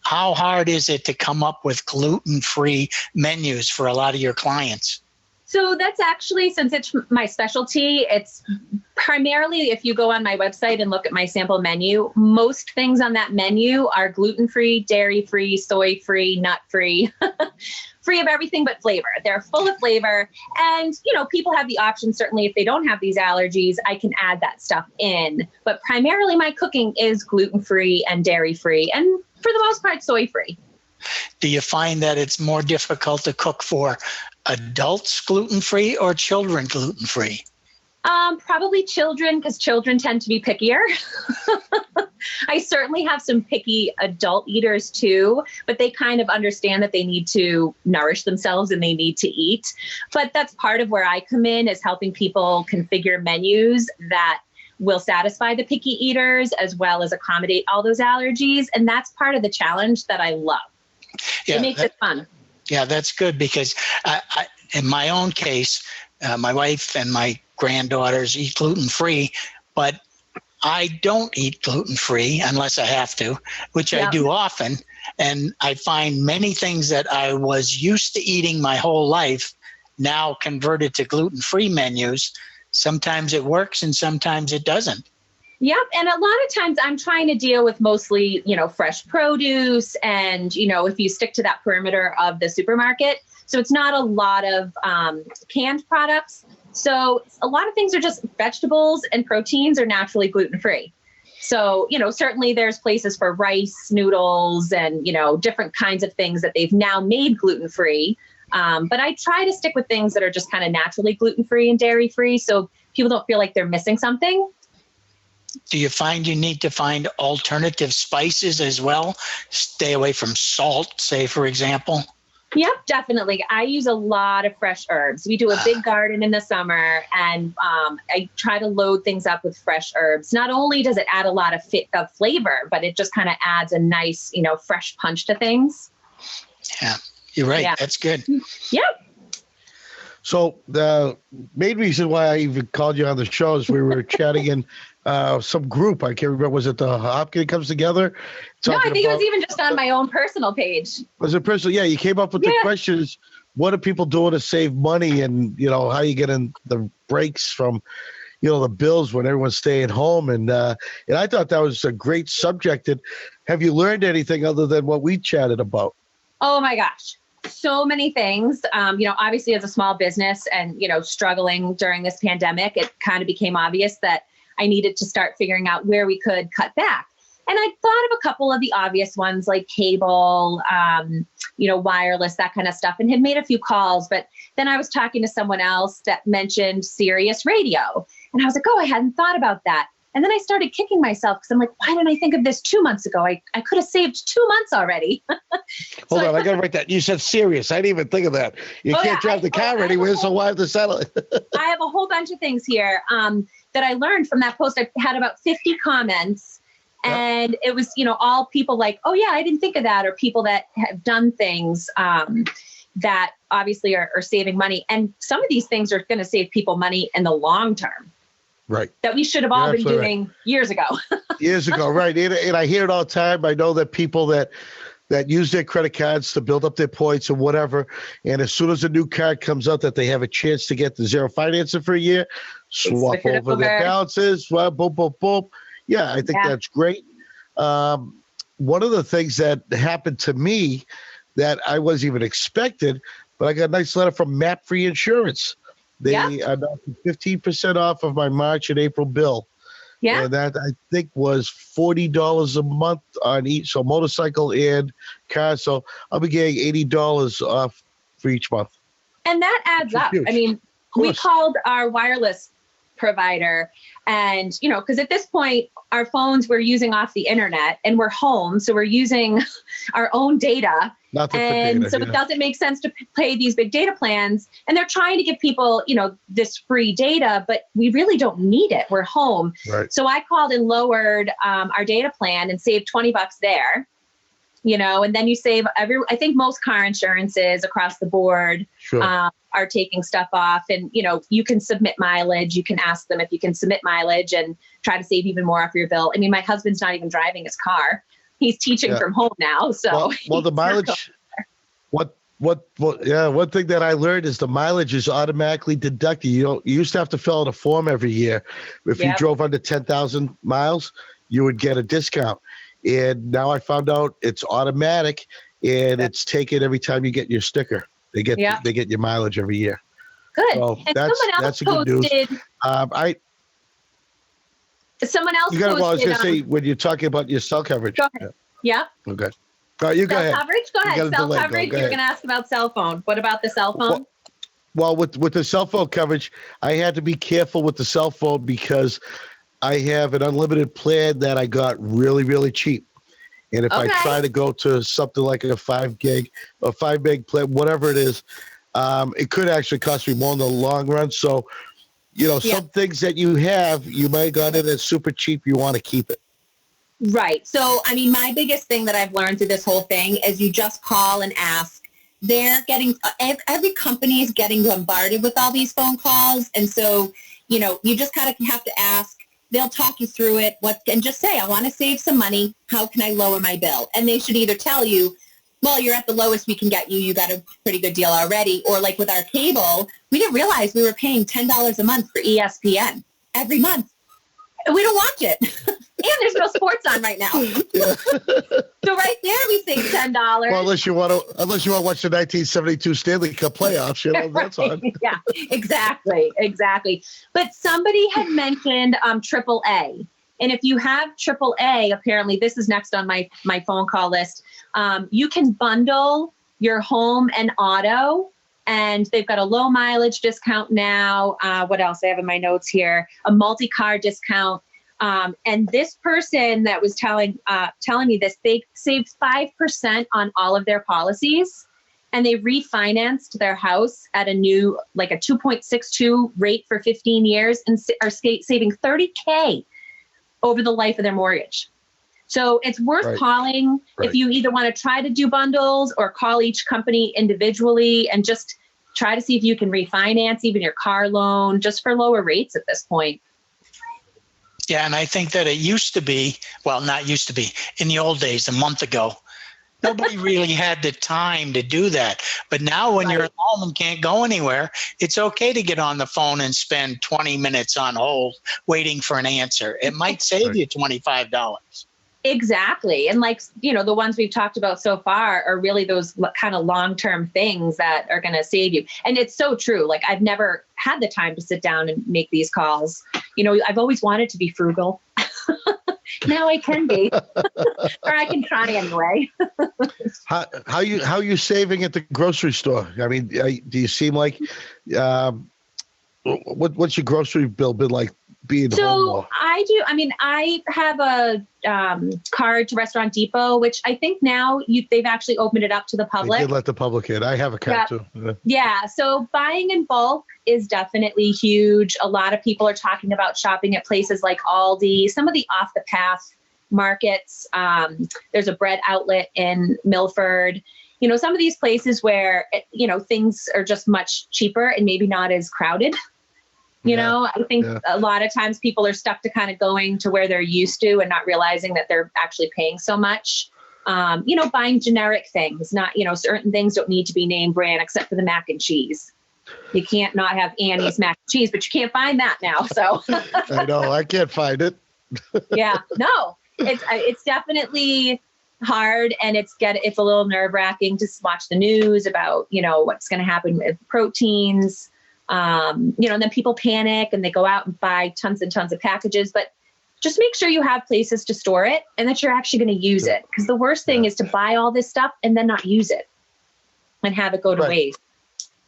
how hard is it to come up with gluten-free menus for a lot of your clients?
So that's actually, since it's my specialty, it's primarily, if you go on my website and look at my sample menu, most things on that menu are gluten-free, dairy-free, soy-free, nut-free, free of everything but flavor. They're full of flavor. And, people have the option, certainly if they don't have these allergies, I can add that stuff in. But primarily my cooking is gluten-free and dairy-free, and for the most part, soy-free.
Do you find that it's more difficult to cook for adults gluten-free or children gluten-free?
Probably children, because children tend to be pickier. I certainly have some picky adult eaters too, but they kind of understand that they need to nourish themselves and they need to eat. But that's part of where I come in, is helping people configure menus that will satisfy the picky eaters as well as accommodate all those allergies. And that's part of the challenge that I love. It makes it fun.
Yeah, that's good, because I, in my own case, my wife and my granddaughters eat gluten-free, but I don't eat gluten-free unless I have to, which I do often. And I find many things that I was used to eating my whole life now converted to gluten-free menus. Sometimes it works and sometimes it doesn't.
Yep. And a lot of times I'm trying to deal with mostly, fresh produce and, if you stick to that perimeter of the supermarket. So it's not a lot of canned products. So a lot of things are just vegetables, and proteins are naturally gluten-free. So, certainly there's places for rice, noodles, and, different kinds of things that they've now made gluten-free. But I try to stick with things that are just kind of naturally gluten-free and dairy-free, so people don't feel like they're missing something.
Do you find you need to find alternative spices as well? Stay away from salt, say, for example?
Yep, definitely. I use a lot of fresh herbs. We do a big garden in the summer, and I try to load things up with fresh herbs. Not only does it add a lot of flavor, but it just kind of adds a nice, fresh punch to things.
Yeah. You're right.
Yeah.
That's good.
Yep.
So the main reason why I even called you on the show is we were chatting in some group. I can't remember. Was it the Hopkins Comes Together?
No, I think it was
about-
even just on my own personal page.
Was it personal? Yeah, you came up with the questions. What are people doing to save money, and how you getting the breaks from, the bills when everyone's staying home, and I thought that was a great subject. And have you learned anything other than what we chatted about?
Oh my gosh. So many things. Obviously as a small business and, struggling during this pandemic, it kind of became obvious that I needed to start figuring out where we could cut back. And I thought of a couple of the obvious ones like cable, wireless, that kind of stuff, and had made a few calls. But then I was talking to someone else that mentioned Sirius radio. And I was like, oh, I hadn't thought about that. And then I started kicking myself because I'm like, why didn't I think of this 2 months ago? I could have saved 2 months already.
Hold on, I got to write that. You said Sirius. I didn't even think of that. You can't drive the car anywhere, so why have to settle it?
I have a whole bunch of things here that I learned from that post. I had about 50 comments. And it was, all people like, oh, yeah, I didn't think of that. Or people that have done things that obviously are saving money. And some of these things are going to save people money in the long term.
Right.
That we should have all been doing years ago.
Years ago, right. And I hear it all the time. I know that people that use their credit cards to build up their points or whatever, and as soon as a new card comes out that they have a chance to get the zero financing for a year, swap over their balances, boom, boom, boom. Yeah, I think that's great. One of the things that happened to me that I wasn't even expected, but I got a nice letter from MAP Free Insurance. They announced 15% off of my March and April bill. Yeah. And that I think was $40 a month on each, so motorcycle and car. So I'll be getting $80 off for each month.
And that adds up. Huge. I mean, we called our wireless provider and, because at this point, our phones we're using off the internet and we're home. So we're using our own data. It doesn't make sense to pay these big data plans. And they're trying to give people, this free data, but we really don't need it. We're home. Right. So I called and lowered our data plan and saved $20 there, and then you save I think most car insurances across the board are taking stuff off, and, you can submit mileage. You can ask them if you can submit mileage and try to save even more off your bill. I mean, my husband's not even driving his car. He's teaching from home now. So
well the mileage, one thing that I learned is the mileage is automatically deducted. You used to have to fill out a form every year. If you drove under 10,000 miles, you would get a discount. And now I found out it's automatic and it's taken every time you get your sticker. They get your mileage every year.
Good.
So
and that's good news. Someone else posted.
Well, I was going to say, when you're talking about your cell coverage.
Go ahead. Yeah.
Okay. You go ahead.
Coverage? Go ahead. Cell coverage. You're going to ask about cell phone. What about the cell phone?
Well, with the cell phone coverage, I had to be careful with the cell phone because I have an unlimited plan that I got really, really cheap. And if I try to go to something like a 5 gig or 5 meg plan, whatever it is, it could actually cost me more in the long run. So, some things that you have, you might have got it as super cheap. You want to keep it.
Right. So, I mean, my biggest thing that I've learned through this whole thing is you just call and ask. They're getting, every company is getting bombarded with all these phone calls. And so, you just kind of have to ask. They'll talk you through it and just say, I want to save some money. How can I lower my bill? And they should either tell you, well, you're at the lowest we can get you. You got a pretty good deal already. Or like with our cable, we didn't realize we were paying $10 a month for ESPN every month. We don't watch it. And there's no sports on right now. So right there we save $10.
Well, unless you want to watch the 1972 Stanley Cup playoffs, that's on.
Yeah, exactly. But somebody had mentioned AAA. And if you have AAA, apparently this is next on my phone call list. You can bundle your home and auto, and they've got a low mileage discount now. What else I have in my notes here? A multi-car discount. And this person that was telling me this, they saved 5% on all of their policies, and they refinanced their house at a new, like a 2.62 rate for 15 years, and are saving $30K over the life of their mortgage. So it's worth
Right.
calling
Right.
if you either want to try to do bundles or call each company individually and just try to see if you can refinance even your car loan just for lower rates at this point.
Yeah, and I think that it used to be, well, not used to be, in the old days, a month ago, nobody really had the time to do that. But now when you're at home and can't go anywhere, it's okay to get on the phone and spend 20 minutes on hold waiting for an answer. It might save you $25.
Exactly. And like, the ones we've talked about so far are really those kind of long-term things that are going to save you. And it's so true. Like I've never had the time to sit down and make these calls. I've always wanted to be frugal. Now I can be, or I can try anyway.
How you saving at the grocery store? I mean, do you seem like, what's your grocery bill been like being home?
So I do. I mean, I have a card to Restaurant Depot, which I think now they've actually opened it up to the public.
They did let the public in. I have a card too.
Yeah. So buying in bulk is definitely huge. A lot of people are talking about shopping at places like Aldi, some of the off the path markets. There's a bread outlet in Milford. Some of these places where, things are just much cheaper and maybe not as crowded. I think a lot of times people are stuck to kind of going to where they're used to and not realizing that they're actually paying so much. Buying generic things, not, certain things don't need to be name brand except for the mac and cheese. You can't not have Annie's mac and cheese, but you can't find that now. So
I know, I can't find it.
Yeah, no, it's definitely hard, and it's a little nerve wracking to watch the news about, what's going to happen with proteins. And then people panic and they go out and buy tons and tons of packages, but just make sure you have places to store it and that you're actually going to use it. Because the worst thing is to buy all this stuff and then not use it and have it go to waste.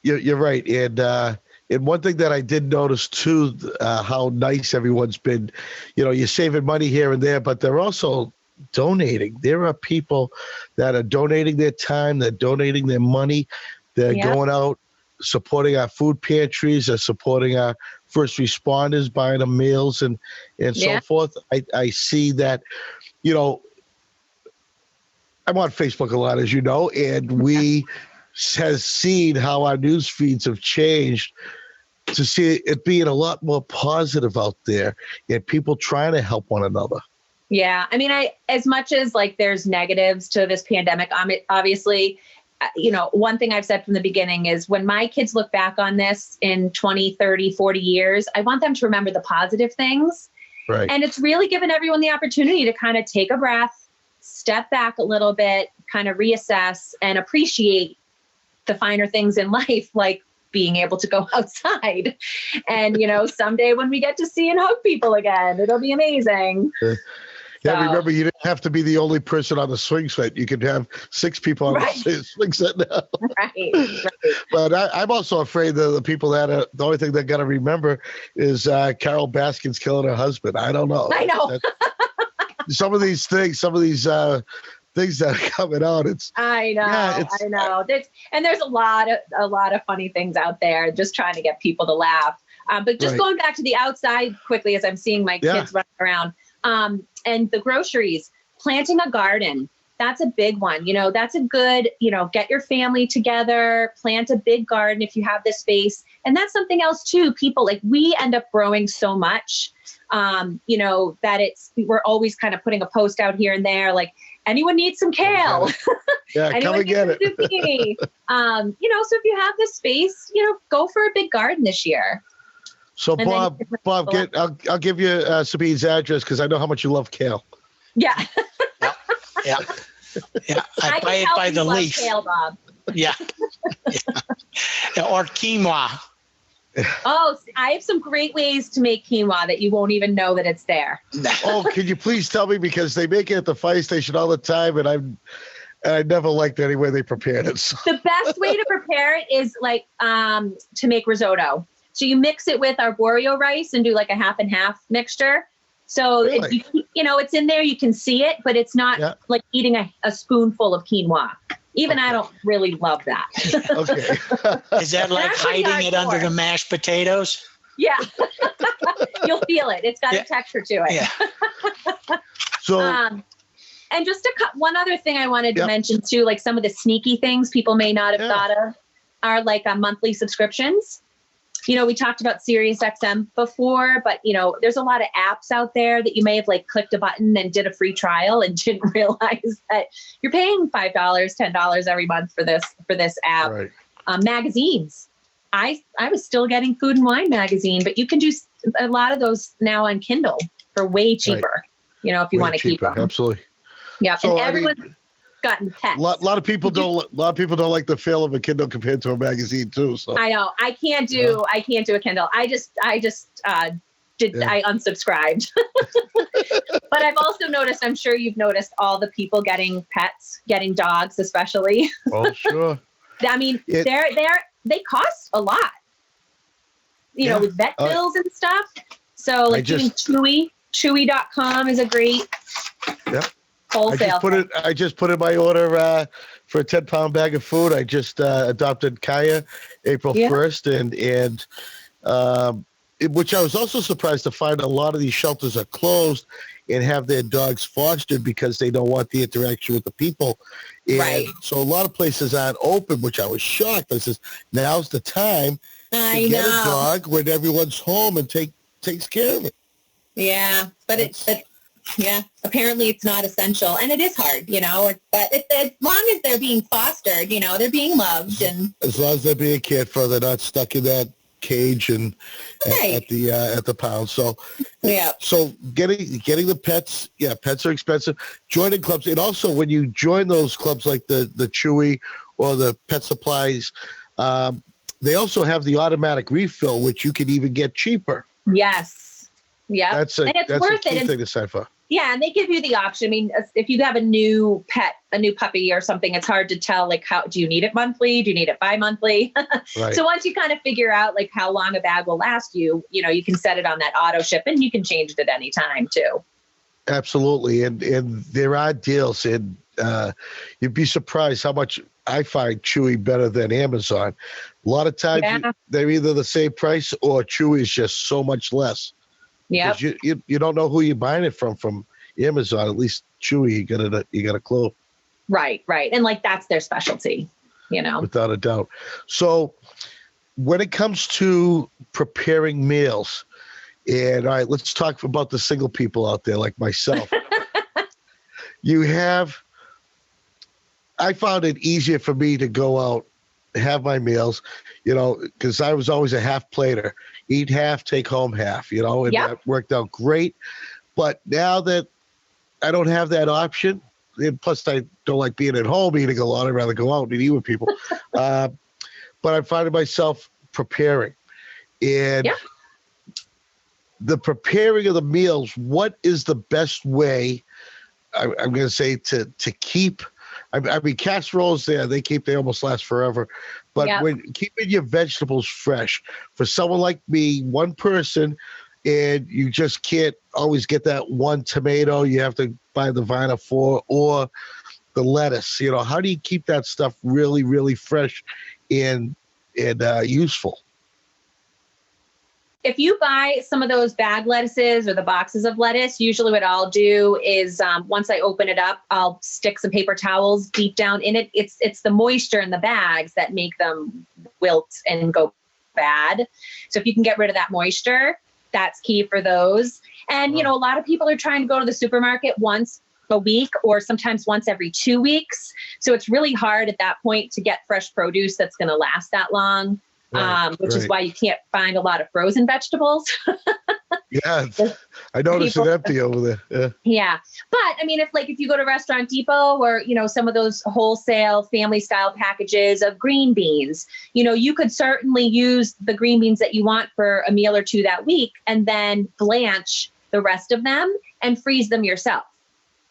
You're right. And one thing that I did notice too, how nice everyone's been, you're saving money here and there, but they're also donating. There are people that are donating their time, they're donating their money, they're going out, supporting our food pantries, supporting our first responders, buying them meals and so forth. I see that, I'm on Facebook a lot, as you know, and we has seen how our news feeds have changed to see it being a lot more positive out there and people trying to help one another.
Yeah. I mean, as much as like there's negatives to this pandemic, obviously, one thing I've said from the beginning is when my kids look back on this in 20, 30, 40 years, I want them to remember the positive things.
Right.
And it's really given everyone the opportunity to kind of take a breath, step back a little bit, kind of reassess and appreciate the finer things in life, like being able to go outside. And, someday when we get to see and hug people again, it'll be amazing.
Yeah, remember, you didn't have to be the only person on the swing set. You could have 6 people on the swing set now.
Right.
But I'm also afraid that the people that the only thing they're going to remember is Carroll Baskins killing her husband. I don't know.
I know.
Some of these things that are coming out,
I know. There's a lot of funny things out there, just trying to get people to laugh. But just going back to the outside quickly, as I'm seeing my kids running around. And the groceries, planting a garden, that's a big one. That's a good, get your family together, plant a big garden if you have the space. And that's something else too. People we end up growing so much, that we're always kind of putting a post out here and there, like anyone needs some kale.
Yeah, come and get it.
Zucchini. So if you have the space, go for a big garden this year.
So Bob, I'll give you Sabine's address because I know how much you love kale.
Yeah.
Yeah. I buy it by the leaf.
Kale, Bob.
Yeah. Or quinoa.
Oh, I have some great ways to make quinoa that you won't even know that it's there.
Oh, can you please tell me, because they make it at the fire station all the time, and I never liked any way they prepared it. So.
The best way to prepare it is to make risotto. So you mix it with arborio rice and do like a half and half mixture. So
really?
It's in there. You can see it, but it's not like eating a spoonful of quinoa. Even I don't really love that.
Okay.
Is that like hiding it under the mashed potatoes?
Yeah. You'll feel it. It's got a texture to it.
Yeah.
So
And just one other thing I wanted to
Yep.
mention too, like some of the sneaky things people may not have
Yeah.
thought of are like monthly subscriptions. You know, we talked about SiriusXM before, but you know, there's a lot of apps out there that you may have like clicked a button and did a free trial and didn't realize that you're paying $5, $10 every month for this app.
Right.
Magazines. I was still getting Food and Wine magazine, but you can do a lot of those now on Kindle for way cheaper. You know, if you
Way
want to keep
cheaper.
them.
Absolutely.
Yeah,
So,
and
I
everyone's
mean,
gotten pets.
A lot of people don't like the feel of a Kindle compared to a magazine too. So
I know. I can't do a Kindle. I unsubscribed. But I've also noticed, I'm sure you've noticed all the people getting pets, getting dogs especially.
oh sure.
I mean, they cost a lot. You know, with vet bills and stuff. So like doing Chewy.com is a great wholesale.
I just put in my order for a 10-pound bag of food. I just adopted Kaya April 1st, and which I was also surprised to find a lot of these shelters are closed and have their dogs fostered because they don't want the interaction with the people. And so a lot of places aren't open, which I was shocked. I says, now's the time to get a dog when everyone's home and takes care of it.
Yeah, but apparently it's not essential, and it is hard, you know. But as long as they're being fostered, you know, they're being loved, and
as long as they're being cared for, they're not stuck in that cage and at the pound. So so getting the pets, pets are expensive. Joining clubs, and also when you join those clubs like the Chewy or the Pet Supplies, they also have the automatic refill, which you can even get cheaper.
Yes. Yeah.
That's a key thing to sign for.
Yeah, and they give you the option. I mean, if you have a new pet, a new puppy or something, it's hard to tell, like, how do you need it monthly? Do you need it bi-monthly?
Right.
So once you kind of figure out like how long a bag will last you, you know, you can set it on that auto ship and you can change it at any time too.
Absolutely. And there are deals, and you'd be surprised how much I find Chewy better than Amazon. A lot of times they're either the same price or Chewy is just so much less.
Yeah.
You don't know who you're buying it from Amazon. At least Chewy, you got a clue.
Right. And like that's their specialty, you know.
Without a doubt. So when it comes to preparing meals, and all right, let's talk about the single people out there like myself. I found it easier for me to go out, have my meals, you know, because I was always a half plater. Eat half, take home half, you know, and that worked out great. But now that I don't have that option, and plus I don't like being at home eating a lot, I'd rather go out and eat with people. But I'm finding myself preparing. And the preparing of the meals, what is the best way, I'm going to say, to keep, I mean, casseroles there, they almost last forever. But when keeping your vegetables fresh, for someone like me, one person, and you just can't always get that one tomato, you have to buy the vine of 4 or the lettuce. You know, how do you keep that stuff really, really fresh and useful?
If you buy some of those bag lettuces or the boxes of lettuce, usually what I'll do is once I open it up, I'll stick some paper towels deep down in it. It's the moisture in the bags that make them wilt and go bad. So if you can get rid of that moisture, that's key for those. And, you know, a lot of people are trying to go to the supermarket once a week or sometimes once every 2 weeks. So it's really hard at that point to get fresh produce that's going to last that long. Which is why you can't find a lot of frozen vegetables.
Yeah, I noticed it empty over there.
Yeah. But I mean, if you go to Restaurant Depot or, you know, some of those wholesale family style packages of green beans, you know, you could certainly use the green beans that you want for a meal or two that week and then blanch the rest of them and freeze them yourself.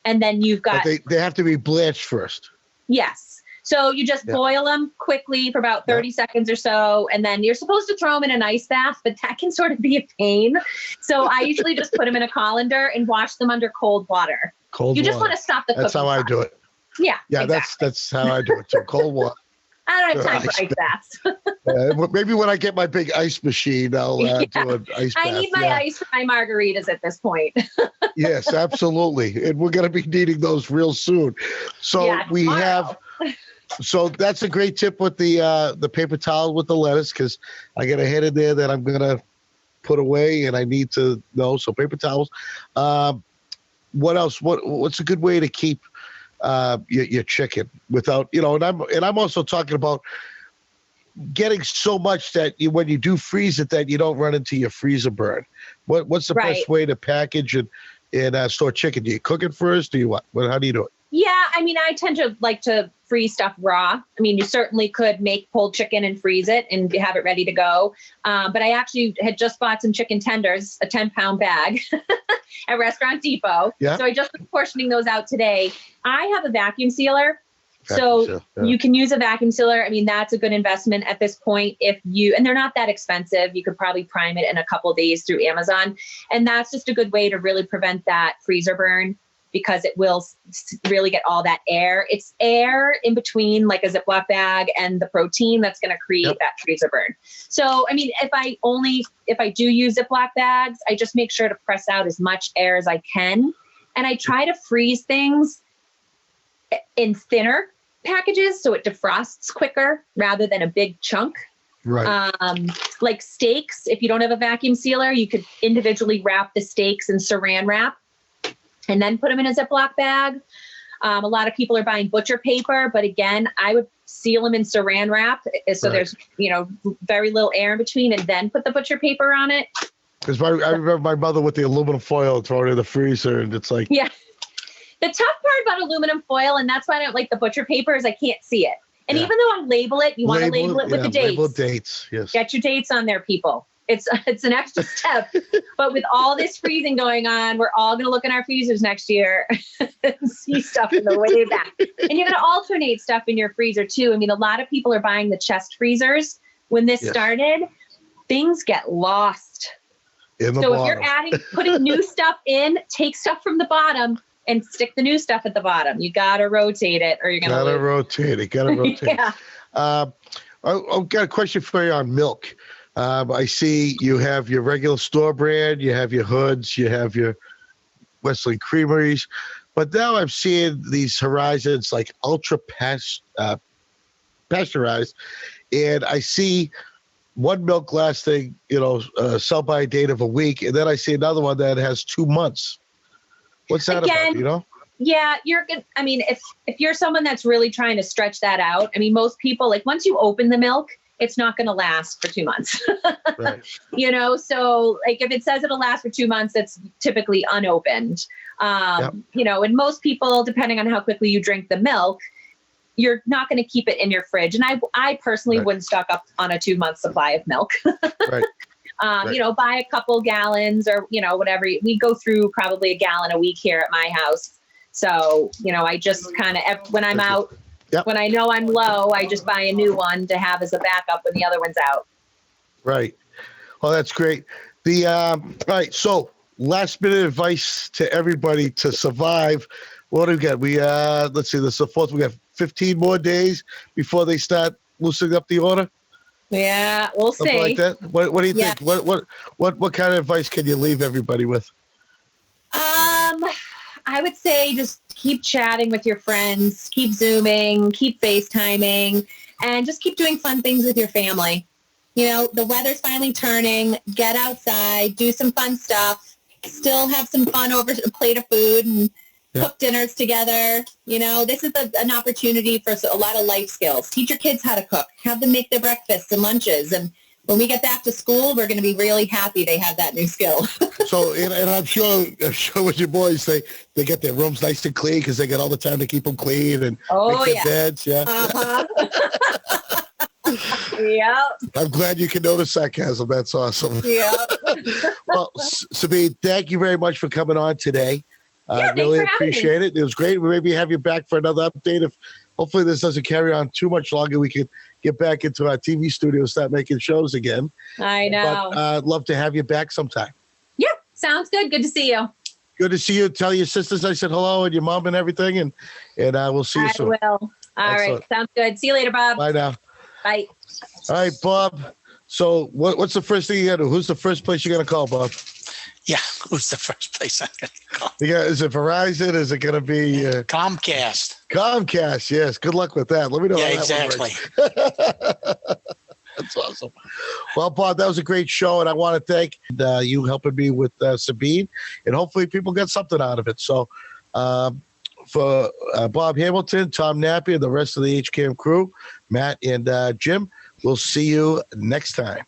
And then you've got...
But they have to be blanched first.
Yes. So you just boil them quickly for about 30 seconds or so, and then you're supposed to throw them in an ice bath, but that can sort of be a pain. So I usually just put them in a colander and wash them under cold water. You just want to stop the cooking.
That's how I do it.
Yeah.
Yeah,
exactly.
that's how I do it too. Cold water.
I don't have time for ice baths.
Maybe when I get my big ice machine, I'll do an ice bath.
I need my ice for my margaritas at this point.
Yes, absolutely. And we're going to be needing those real soon. So we have, so that's a great tip with the paper towel with the lettuce, because I got a head in there that I'm going to put away and I need to know. So paper towels. What else? What's a good way to keep your chicken without, and I'm also talking about getting so much that when you do freeze it, that you don't run into your freezer burn. What's the best way to package and store chicken? Do you cook it first? Do you what? How do you do it?
Yeah, I mean, I tend to like to freeze stuff raw. I mean, you certainly could make pulled chicken and freeze it and have it ready to go. But I actually had just bought some chicken tenders, a 10-pound bag at Restaurant Depot. Yeah. So I just was portioning those out today. I have a vacuum sealer. You can use a vacuum sealer. I mean, that's a good investment at this point. And they're not that expensive. You could probably prime it in a couple of days through Amazon. And that's just a good way to really prevent that freezer burn, because it will really get all that air. It's air in between like a Ziploc bag and the protein that's going to create that freezer burn. So, I mean, if I do use Ziploc bags, I just make sure to press out as much air as I can. And I try to freeze things in thinner packages so it defrosts quicker rather than a big chunk.
Right.
Like steaks, if you don't have a vacuum sealer, you could individually wrap the steaks in saran wrap and then put them in a Ziploc bag. A lot of people are buying butcher paper, but again, I would seal them in saran wrap so there's very little air in between, and then put the butcher paper on it.
Because I remember my mother with the aluminum foil throwing it in the freezer, and it's like,
yeah. The tough part about aluminum foil, and that's why I don't like the butcher paper, is I can't see it. And even though I label it, you want to label it with the dates.
Label dates, yes.
Get your dates on there, people. It's an extra step. But with all this freezing going on, we're all going to look in our freezers next year and see stuff in the way back. And you're going to alternate stuff in your freezer too. I mean, a lot of people are buying the chest freezers. When this started, things get lost.
In the
so
bottom.
If you're putting new stuff in, take stuff from the bottom and stick the new stuff at the bottom. You got to rotate it or you're going to
Gotta rotate it.
Yeah.
I've got a question for you on milk. I see you have your regular store brand, you have your Hoods, you have your Wesley Creameries, but now I'm seeing these Horizons like ultra pasteurized, and I see one milk lasting, sell by date of a week, and then I see another one that has 2 months. What's that about,
Yeah, you're good. I mean, if you're someone that's really trying to stretch that out, I mean, most people, like once you open the milk, it's not going to last for 2 months.
Right.
So like if it says it'll last for 2 months, it's typically unopened. And most people, depending on how quickly you drink the milk, you're not going to keep it in your fridge. And I personally wouldn't stock up on a 2-month supply of milk.
Right.
Buy a couple gallons or, whatever. We go through probably a gallon a week here at my house. So, I just kind of, when I'm out, when I know I'm low, I just buy a new one to have as a backup when the other one's out.
Right. Well, that's great. All right. So last minute advice to everybody to survive. What do we got? Let's see, this is the 4th. We got 15 more days before they start loosening up the order.
Yeah, we'll
Something
see.
like that. What do you think? What kind of advice can you leave everybody with?
I would say just keep chatting with your friends, keep Zooming, keep FaceTiming, and just keep doing fun things with your family. The weather's finally turning. Get outside, do some fun stuff, still have some fun over a plate of food and cook dinners together. This is an opportunity for a lot of life skills. Teach your kids how to cook, have them make their breakfasts and lunches. And when we get back to school, we're going to be really happy they have that new skill.
So, and I'm sure with your boys, they get their rooms nice and clean because they get all the time to keep them clean and make their beds. Yeah.
Uh-huh. Yeah.
I'm glad you can notice sarcasm. That's awesome.
Yeah.
Well, Sabine, thank you very much for coming on today. I really appreciate it. It was great. We maybe have you back for another update. If hopefully this doesn't carry on too much longer, we can get back into our TV studio and start making shows again.
I know.
But I'd love to have you back sometime.
Yeah, sounds good. Good to see you.
Good to see you. Tell your sisters I said hello and your mom and everything, and we'll see you soon.
I will. All right.
Excellent.
Sounds good. See you later, Bob.
Bye now.
Bye.
All right, Bob. So what's the first thing you got to do? Who's the first place you're going to call, Bob?
Yeah, who's the first place I'm going to call?
Is it Verizon? Is it going to be
Comcast.
Comcast? Yes. Good luck with that. Let me know.
Yeah,
how that one
exactly.
works. That's awesome. Well, Bob, that was a great show, and I want to thank you helping me with Sabine, and hopefully people get something out of it. So for Bob Hamilton, Tom Nappy, and the rest of the HCAM crew, Matt and Jim, we'll see you next time.